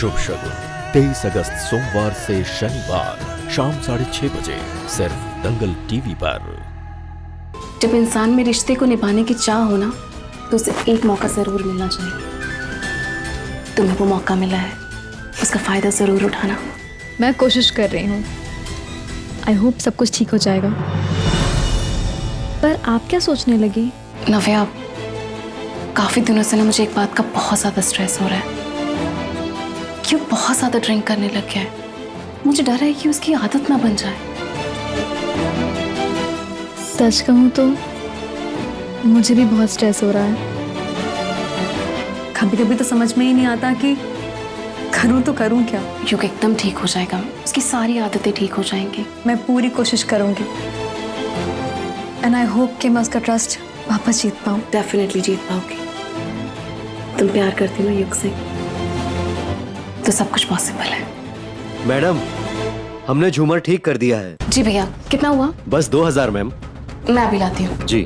शुभ शगुन 23 अगस्त सोमवार से शनिवार शाम 6:30 बजे सिर्फ दंगल टीवी पर। जब इंसान में रिश्ते को निभाने की चाह हो ना, तो उसे एक मौका जरूर मिलना चाहिए। तुम्हें वो मौका मिला है, उसका फायदा जरूर उठाना। मैं कोशिश कर रही हूँ। आई होप सब कुछ ठीक हो जाएगा। पर आप क्या सोचने लगी? नव्या, काफी दिनों से ना मुझे एक बात का बहुत ज्यादा स्ट्रेस हो रहा है कि वो बहुत ज्यादा ड्रिंक करने लग गया है। मुझे डर है कि उसकी आदत ना बन जाए। सच कहूँ तो मुझे भी बहुत स्ट्रेस हो रहा है। कभी कभी तो समझ में ही नहीं आता कि करूँ तो करूँ क्या। युग एकदम ठीक हो जाएगा, उसकी सारी आदतें ठीक हो जाएंगी। मैं पूरी कोशिश करूंगी एंड आई होप कि मैं उसका ट्रस्ट वापस जीत पाऊँ। डेफिनेटली जीत पाओगी। तुम प्यार करती हो ना युग से, तो सब कुछ पॉसिबल है। मैडम, हमने झूमर ठीक कर दिया है। जी भैया, कितना हुआ? बस 2000 मैम। मैं अभी लाती हूँ। जी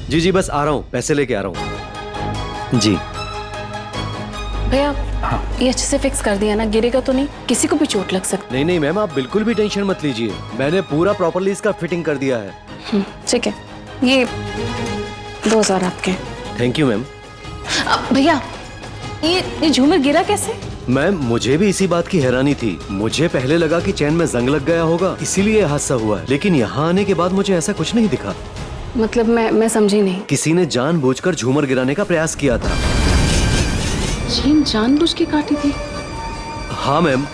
जी जी, बस आ रहा हूँ, पैसे लेके आ रहा हूँ। जी भैया, ये अच्छे से फिक्स कर दिया ना? गिरेगा तो नहीं? किसी को भी चोट लग सकती। नहीं नहीं मैम, आप बिल्कुल भी टेंशन मत लीजिए। मैंने पूरा प्रॉपर्ली इसका फिटिंग कर दिया है। ठीक है, ये 2000 आपके। Thank you ma'am. भैया, ये झूमर गिरा कैसे? मैम, मुझे भी इसी बात की हैरानी थी। मुझे पहले लगा कि चैन में जंग लग गया होगा, इसीलिए हादसा हुआ है। लेकिन यहाँ आने के बाद मुझे ऐसा कुछ नहीं दिखा। मतलब मैं समझी नहीं। किसी ने जानबूझकर झूमर गिराने का प्रयास किया था। चेन जानबूझ के काटी थी? हाँ मैम,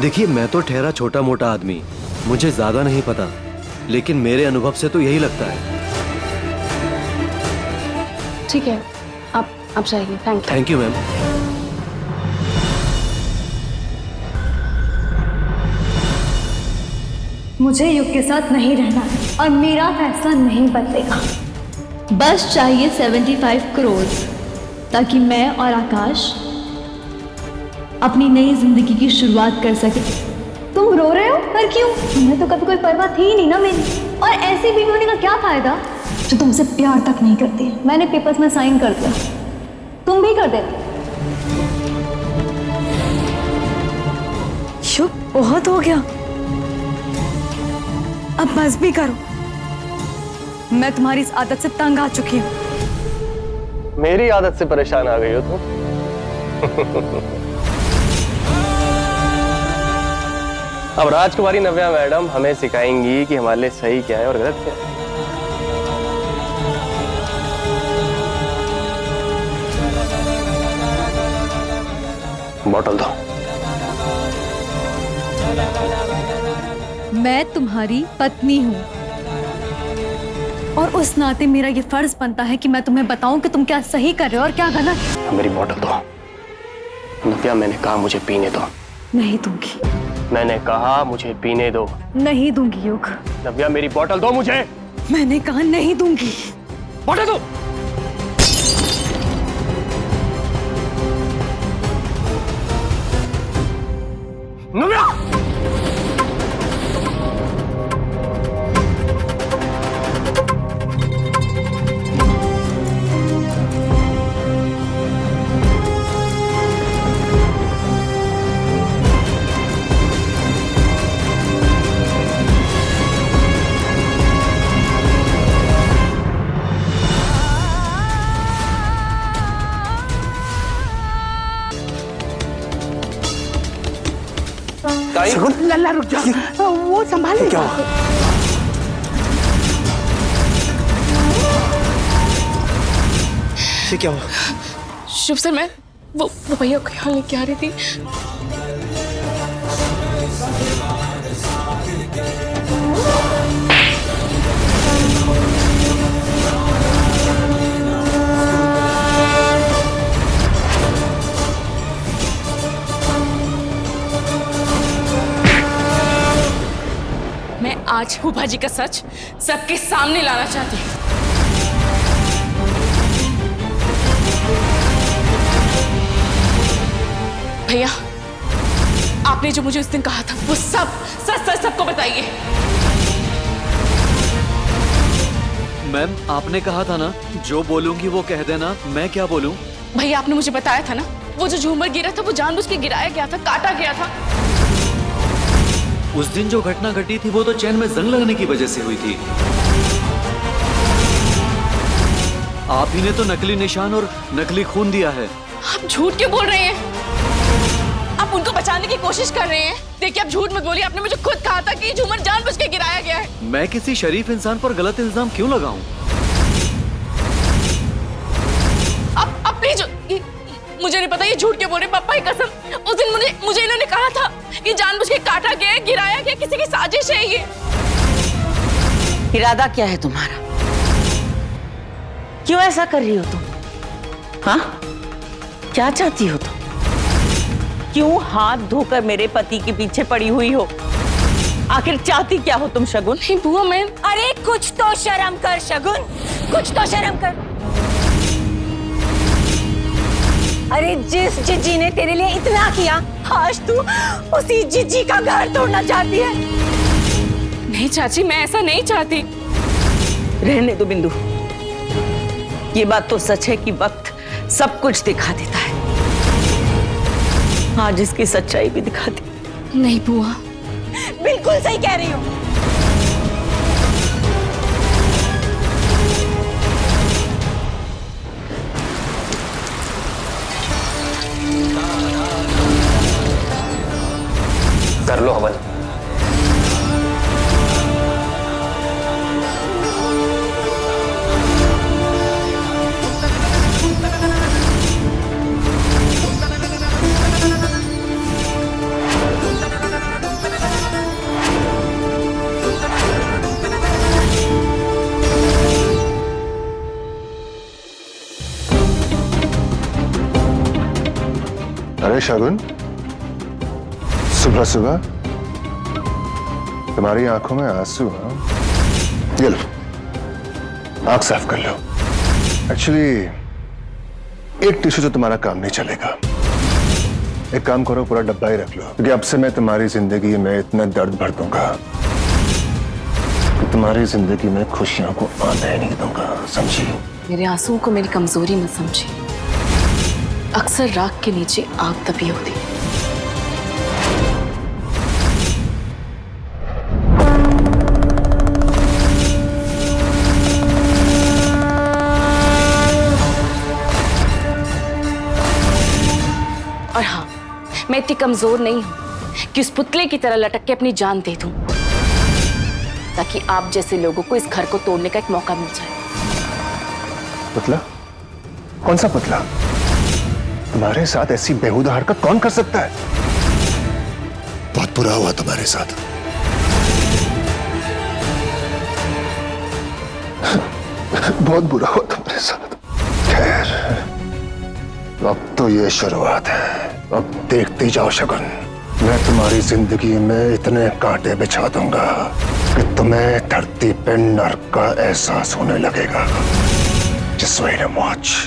देखिए मैं तो ठहरा छोटा मोटा आदमी, मुझे ज्यादा नहीं पता, लेकिन मेरे अनुभव से तो यही लगता है। ठीक है, आप जाइए। Thank you ma'am. मुझे युग के साथ नहीं रहना और मेरा फैसला नहीं बदलेगा। बस चाहिए 75 करोड़ ताकि मैं और आकाश अपनी नई जिंदगी की शुरुआत कर सके। तुम रो रहे हो? पर क्यों? तुम्हें तो कभी कोई परवाह थी ही नहीं ना मेरी। और ऐसी बीवी होने का क्या फायदा जो तुमसे प्यार तक नहीं करती। मैंने पेपर्स में साइन कर दिया, तुम भी कर देते। शुभ, बहुत हो गया, अब बस भी करो। मैं तुम्हारी इस आदत से तंग आ चुकी हूँ। मेरी आदत से परेशान आ गई हो तुम? अब राजकुमारी नव्या मैडम हमें सिखाएंगी कि हमारे लिए सही क्या है और गलत क्या है। बॉटल दो। मैं तुम्हारी पत्नी हूँ और उस नाते मेरा ये फर्ज बनता है कि मैं तुम्हें बताऊं कि तुम क्या सही कर रहे हो और क्या गलत। मेरी बॉटल दो। नव्या, मैंने कहा मुझे पीने दो। नहीं दूंगी। मैंने कहा मुझे पीने दो। नहीं दूंगी युग। नव्या, मेरी बॉटल दो मुझे। मैंने कहा नहीं दूंगी। बॉटल दो। नव्या! लल्ला रुक जा, वो संभाले। क्या हुआ? ये क्या हुआ? शुभ सर, मैं वो भैया को यहाँ लेके आ रही थी। मैं आज फूफा जी का सच सबके सामने लाना चाहती हूँ। भैया, आपने जो मुझे उस दिन कहा था वो सब सच सच सबको बताइए। मैम आपने कहा था ना जो बोलूंगी वो कह देना, मैं क्या बोलूं? भैया आपने मुझे बताया था ना, वो जो झूमर गिरा था वो जानबूझ के गिराया गया था, काटा गया था। उस दिन जो घटना घटी थी वो तो चैन में जंग लगने की वजह से हुई थी। आप ही ने तो नकली निशान और नकली खून दिया है। आप झूठ क्यों बोल रहे हैं? आप उनको बचाने की कोशिश कर रहे हैं। देखिए आप झूठ मत बोलिए, आपने मुझे खुद कहा था कि ये झूमर जानबूझ के गिराया गया है। मैं किसी शरीफ इंसान पर गलत इल्जाम क्यों लगाऊं? आप प्लीज, मुझे नहीं पता ये झूठ क्यों बोल रहे, पापा की कसम। उस दिन मुझे इन्होंने कहा था कि जानबूझ के काटा गया, गिराया गया, किसी की साजिश है ये। इरादा क्या है तुम्हारा? क्यों ऐसा कर रही हो तुम? हाँ, क्या चाहती हो तुम? क्यों हाथ धोकर मेरे पति के पीछे पड़ी हुई हो? आखिर चाहती क्या हो तुम शगुन? नहीं बुआ मैं, अरे कुछ तो शर्म कर शगुन, कुछ तो शर्म कर। अरे जिस जिज्जी ने तेरे लिए इतना किया, आज तू उसी जिज्जी का घर तोड़ना चाहती है। नहीं चाची, मैं ऐसा नहीं चाहती। रहने दो बिंदु, ये बात तो सच है कि वक्त सब कुछ दिखा देता है। आज इसकी सच्चाई भी दिखा दी। नहीं बुआ, बिल्कुल सही कह रही हो। कर लो हवन। अरे शगुन, सुबह सुबह तुम्हारी आंखों में आंसू हैं। ये लो, आंख साफ कर लो। एक्चुअली एक टिश्यू तो तुम्हारा काम नहीं चलेगा। एक काम करो, पूरा डब्बा ही रख लो, क्योंकि अब से मैं तुम्हारी जिंदगी में इतना दर्द भर दूंगा कि तुम्हारी जिंदगी में खुशियों को आने नहीं दूंगा, समझी? मेरे आंसुओं को मेरी कमजोरी मत समझी। अक्सर राख के नीचे आग दबी होती। और हाँ, मैं इतनी कमजोर नहीं हूं कि उस पुतले की तरह लटक के अपनी जान दे दूं, ताकि आप जैसे लोगों को इस घर को तोड़ने का एक मौका मिल जाए। पुतला? कौन सा पुतला? तुम्हारे साथ ऐसी बेहुदा हरकत कौन कर सकता है? बहुत बुरा हुआ तुम्हारे साथ। बहुत बुरा हुआ तुम्हारे साथ। खैर, अब तो ये शुरुआत है। अब देखती जाओ शगुन, मैं तुम्हारी जिंदगी में इतने कांटे बिछा दूंगा कि तुम्हें धरती पे नर्क का एहसास होने लगेगा। Just wait and watch.